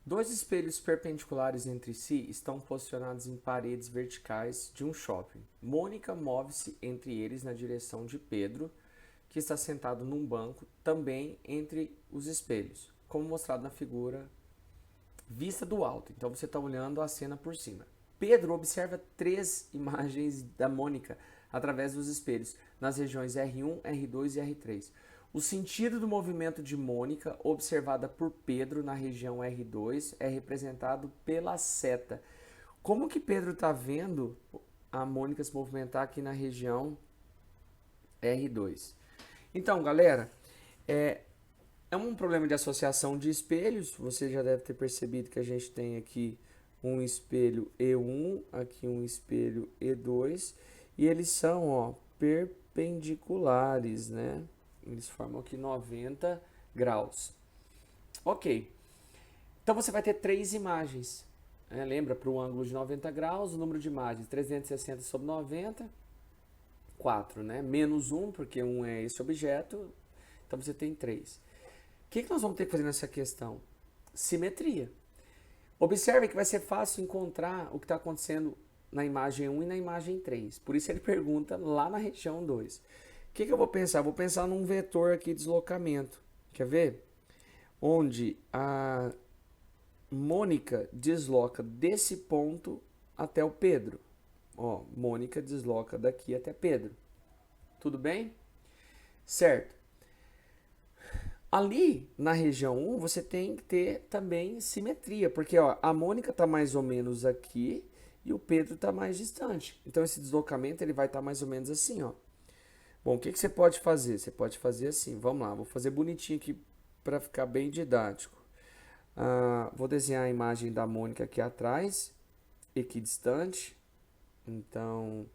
Dois espelhos perpendiculares entre si estão posicionados em paredes verticais de um shopping. Mônica move-se entre eles na direção de Pedro, que está sentado num banco, também entre os espelhos, como mostrado na figura vista do alto. Então você está olhando a cena por cima. Pedro observa três imagens da Mônica através dos espelhos, nas regiões R1, R2 e R3. O sentido do movimento de Mônica, observada por Pedro na região R2, é representado pela seta. Como que Pedro está vendo a Mônica se movimentar aqui na região R2? Então, galera, é, é um problema de associação de espelhos. Você já deve ter percebido que a gente tem aqui um espelho E1, aqui um espelho E2, e eles são, ó, perpendiculares, né? Eles formam aqui 90 graus. Ok. Então você vai ter três imagens. Né? Lembra, para o ângulo de 90 graus, o número de imagens 360 sobre 90, 4, né? Menos 1, porque 1 é esse objeto, então você tem 3. O que nós vamos ter que fazer nessa questão? Simetria. Observe que vai ser fácil encontrar o que está acontecendo na imagem 1 e na imagem 3. Por isso ele pergunta lá na região 2. O que eu vou pensar? Vou pensar num vetor aqui de deslocamento. Quer ver? Onde a Mônica desloca desse ponto até o Pedro. Ó, Mônica desloca daqui até Pedro. Tudo bem? Certo. Ali na região 1 você tem que ter também simetria, porque ó, a Mônica está mais ou menos aqui e o Pedro está mais distante. Então esse deslocamento ele vai estar mais ou menos assim, ó. Bom, o que você pode fazer? Você pode fazer assim, vamos lá, vou fazer bonitinho aqui para ficar bem didático. Vou desenhar a imagem da Mônica aqui atrás, equidistante. Então,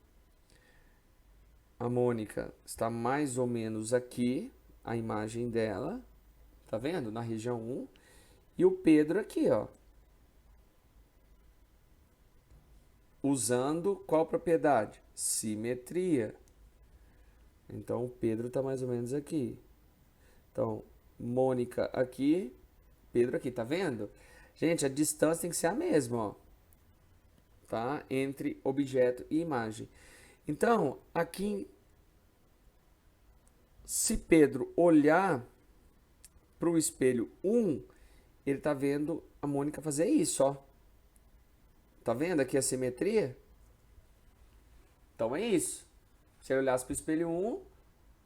a Mônica está mais ou menos aqui, a imagem dela, tá vendo? Na região 1. E o Pedro aqui, ó. Usando qual propriedade? Simetria. Então, o Pedro está mais ou menos aqui. Então, Mônica aqui, Pedro aqui, tá vendo? Gente, a distância tem que ser a mesma, ó. Tá? Entre objeto e imagem. Então, aqui, se Pedro olhar para o espelho 1, ele tá vendo a Mônica fazer isso, ó. Tá vendo aqui a simetria? Então é isso. Se ele olhasse para o espelho 1,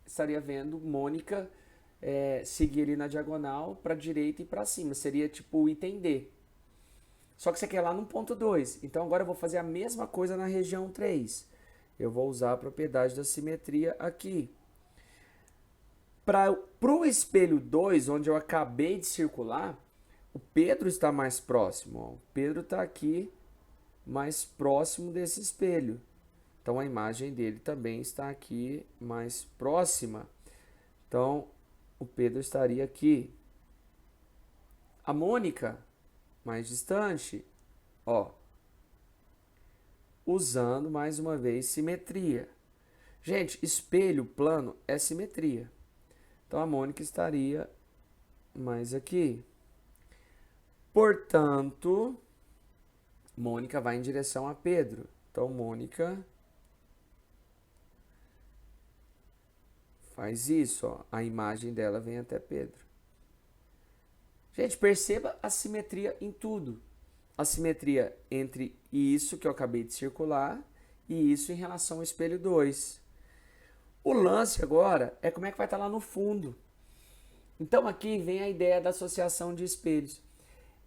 estaria vendo Mônica seguir ali na diagonal para a direita e para cima. Seria tipo o item D. Só que você quer lá no ponto 2. Então agora eu vou fazer a mesma coisa na região 3. Eu vou usar a propriedade da simetria aqui. Para o espelho 2, onde eu acabei de circular, o Pedro está mais próximo. Ó. O Pedro está aqui mais próximo desse espelho. Então a imagem dele também está aqui mais próxima. Então o Pedro estaria aqui. A Mônica, mais distante, ó, usando mais uma vez simetria. Gente, espelho plano é simetria. Então a Mônica estaria mais aqui. Portanto, Mônica vai em direção a Pedro. Então Mônica faz isso, ó. A imagem dela vem até Pedro. Gente, perceba a simetria em tudo. A simetria entre isso que eu acabei de circular e isso em relação ao espelho 2. O lance agora é como é que vai estar lá no fundo. Então aqui vem a ideia da associação de espelhos.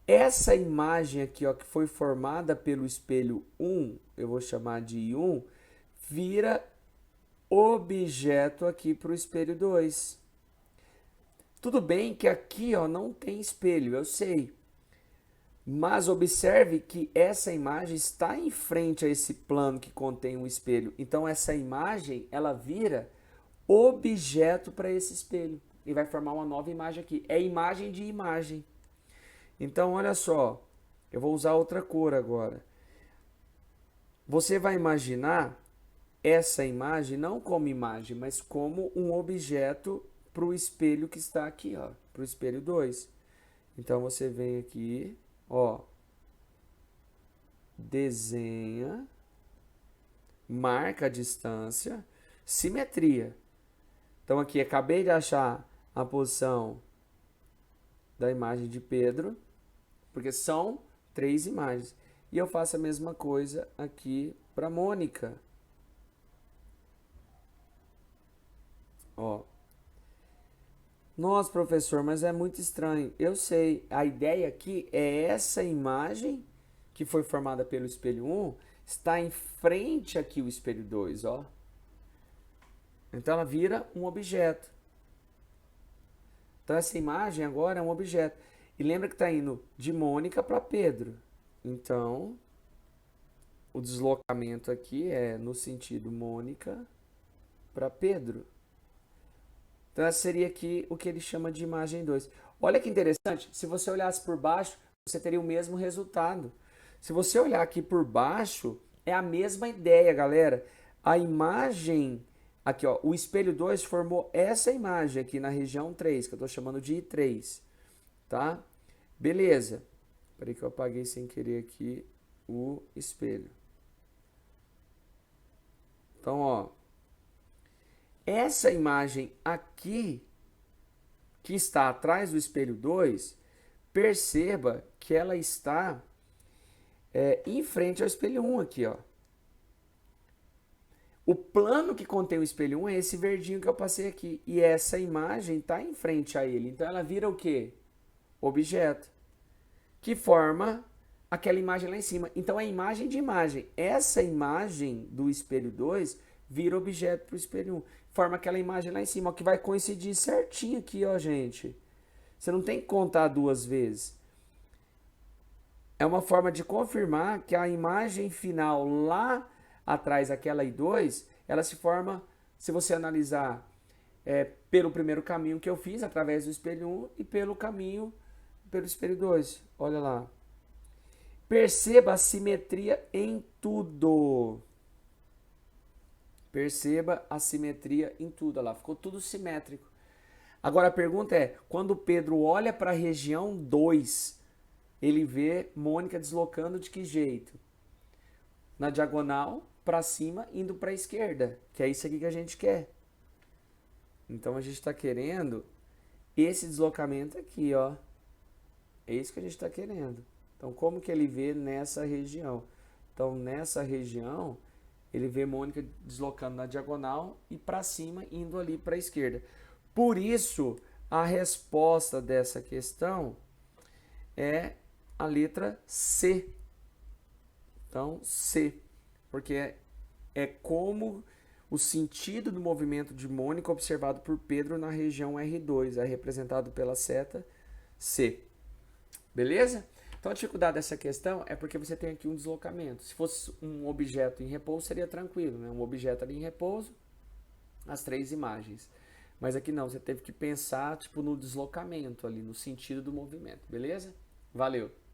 Essa imagem aqui, ó, que foi formada pelo espelho 1, eu vou chamar de I1, vira objeto aqui para o espelho 2. Tudo bem que aqui, ó, não tem espelho, eu sei. Mas observe que essa imagem está em frente a esse plano que contém um espelho. Então essa imagem, ela vira objeto para esse espelho e vai formar uma nova imagem aqui. É imagem de imagem. Então olha só, eu vou usar outra cor agora. Você vai imaginar essa imagem não como imagem, mas como um objeto para o espelho que está aqui, ó, para o espelho 2. Então você vem aqui Ó, desenha, marca a distância, simetria. Então aqui acabei de achar a posição da imagem de Pedro, porque são 3 imagens. E eu faço a mesma coisa aqui para Mônica. Ó. Nossa, professor, mas é muito estranho. Eu sei, a ideia aqui é essa imagem que foi formada pelo espelho 1, está em frente aqui o espelho 2, ó. Então ela vira um objeto. Então essa imagem agora é um objeto. E lembra que está indo de Mônica para Pedro. Então, o deslocamento aqui é no sentido Mônica para Pedro. Então, essa seria aqui o que ele chama de imagem 2. Olha que interessante, se você olhasse por baixo, você teria o mesmo resultado. Se você olhar aqui por baixo, é a mesma ideia, galera. A imagem, aqui ó, o espelho 2 formou essa imagem aqui na região 3, que eu estou chamando de I3, tá? Beleza. Peraí que eu apaguei sem querer aqui o espelho. Então, ó, essa imagem aqui, que está atrás do espelho 2, perceba que ela está em frente ao espelho 1 aqui, ó. O plano que contém o espelho 1 é esse verdinho que eu passei aqui. E essa imagem está em frente a ele. Então ela vira o quê? Objeto. Que forma aquela imagem lá em cima. Então é imagem de imagem. Essa imagem do espelho 2 vira objeto para o espelho 1. Forma aquela imagem lá em cima, ó, que vai coincidir certinho aqui, ó, gente. Você não tem que contar 2 vezes. É uma forma de confirmar que a imagem final lá atrás, aquela I2, ela se forma, se você analisar pelo primeiro caminho que eu fiz, através do espelho 1, e pelo caminho, pelo espelho 2. Olha lá. Perceba a simetria em tudo. Perceba a simetria em tudo. Olha lá, ficou tudo simétrico. Agora a pergunta é, quando Pedro olha para a região 2, ele vê Mônica deslocando de que jeito? Na diagonal, para cima, indo para a esquerda, que é isso aqui que a gente quer. Então a gente está querendo esse deslocamento aqui, ó. É isso que a gente está querendo. Então como que ele vê nessa região? Então nessa região, ele vê Mônica deslocando na diagonal e para cima, indo ali para a esquerda. Por isso, a resposta dessa questão é a letra C. Então, C. Porque é como o sentido do movimento de Mônica observado por Pedro na região R2. É representado pela seta C. Beleza? Então, a dificuldade dessa questão é porque você tem aqui um deslocamento. Se fosse um objeto em repouso, seria tranquilo, né? Um objeto ali em repouso, as 3 imagens. Mas aqui não, você teve que pensar tipo no deslocamento ali, no sentido do movimento, beleza? Valeu!